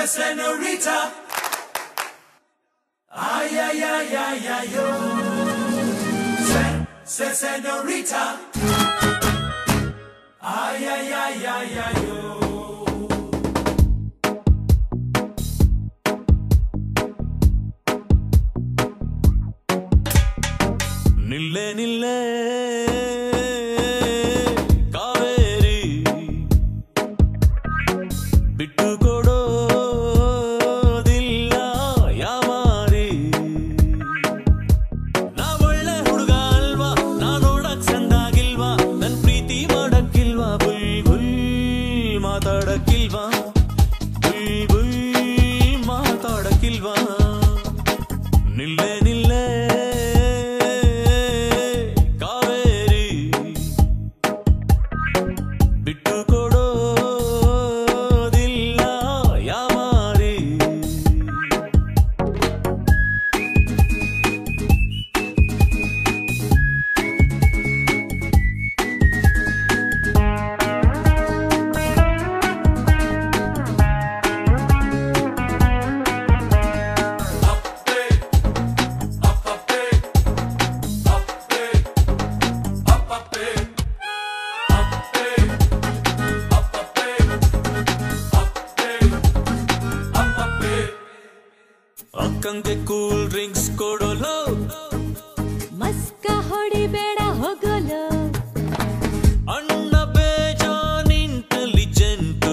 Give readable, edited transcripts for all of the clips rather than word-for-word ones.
Senorita. Ay, ay, ay, ay, ay, yo. Senorita. Ay, ay, ay, ay, ay, yo. Nille, nille. Kaveri. Bittu kodo. Nille nille Kaveri bittu kododilla yamari Akkange cool drinks kodolo Maska hodi beda hogolo Anna bejan intelligent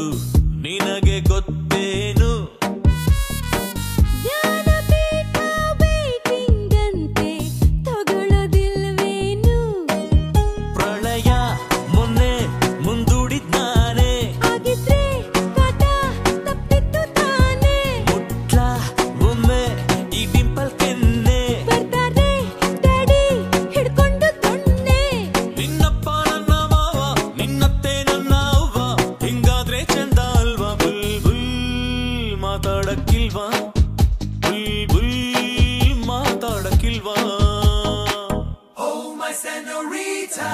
ninage gottenu Dhyana peeta waiting ante togolodilvenu Pralaya monne mundudidnane Agidre kata tappittu taane mutla ಒಮ್ಮೆ ಈ ಡಿಂಪಲ್ ಕೆನ್ನೆ ಬರ್ತಾರೆ daddy ಹಿಡ್ಕೊಂಡು ತೊನ್ನೆ ನಿನ್ನಪ್ಪ ನನ್ನ ಮಾವ ನಿನ್ನತ್ತೆ ನನ್ನ ಅವ್ವ ಹಿಂಗಾದ್ರೆ ಚಂದ ಅಲ್ವಾ ಬುಲ್ ಬುಲ್ ಮಾತಾಡಕ್ಕಿಲ್ವಾ ಬುಲ್ ಬುಲ್ ಮಾತಾಡಕ್ಕಿಲ್ವಾ Oh my senorita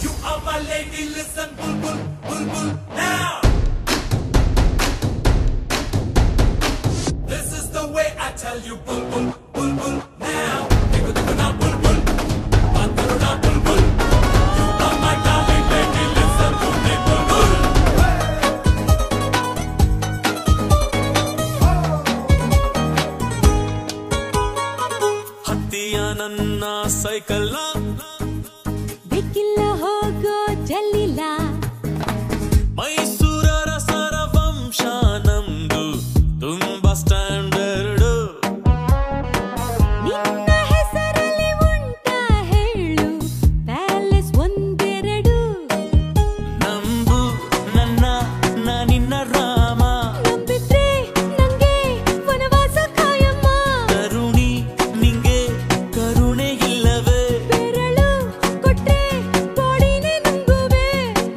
You are my lady listen bul bul bul bul now This is the way I tell you bul bul bul bul now Digo digo na bul bul Mataro na bul bul You are my darling lady listen to me bul bul ಹತ್ತಿಯ ನನ್ನ ಸೈಕಲ್ನ ಬೇಕಿಲ್ಲ ಹೋಗೋ ಜಲ್ಲಿಲ್ಲ ಮೈಸೂರರ ಸರವಂಶ ನಮ್ದು ತುಂಬಾ standard ನಿನ್ನ ಹೆಸರಲ್ಲಿ ಉಂಟ ಹೇಳು ಪ್ಯಾಲೇಸ್ ಒಂದೆರಡು ನಂಬು ನನ್ನ ನಿನ್ನ ರಾಮ ನಂಬಿದ್ರೆ ನಂಗೆ ವನವಾಸ ಕಾಯಮ್ಮ ಕರುಣಿ ನಿಂಗೆ ಕರುಣೆ ಇಲ್ಲವೇ ಬೆರಳು ಕೊಟ್ರೆ ಬಾಡಿನೇ ನುಂಗುವೆ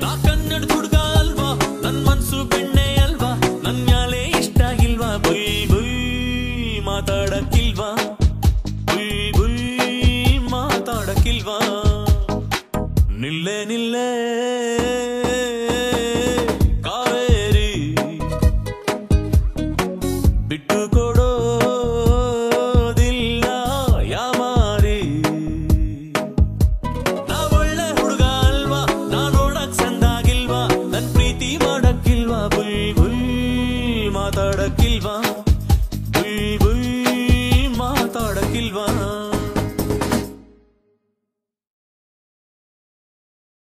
ನಾ ಕನ್ನಡ ಹುಡುಗ ಅಲ್ವಾ ನನ್ ಮನ್ಸು ಬೆಣ್ಣೆ ಅಲ್ವಾ ನನ್ ಮ್ಯಾಲೆ ಇಷ್ಟ ಇಲ್ವಾ ಬುಯ್ ಬುಯ್ ಮಾತಾಡಕ್ಕಿಲ್ವಾ ಬುಯ್ ಬುಯ್ ಮಾತಾಡಕ್ಕಿಲ್ವಾ ನಿಲ್ಲೆ ನಿಲ್ಲೆ ಕಾವೇರಿ ಬಿಟ್ಟು ಕೊಡೋದಿಲ್ಲ ಯಾಮಾರಿ ನಾ ಒಳ್ಳೆ ಹುಡುಗ ಅಲ್ವಾ ನಾ ನೋಡಕ್ ಚಂದಾಗಿಲ್ವಾ ನನ್ ಪ್ರೀತಿ ಮಾಡಕ್ಕಿಲ್ವಾ ಬುಯ್ ಬುಯ್ ಮಾತಾಡಕ್ಕಿಲ್ವಾ ಬುಯ್ ಬುಯ್ ಮಾತಾಡಕ್ಕಿಲ್ವಾ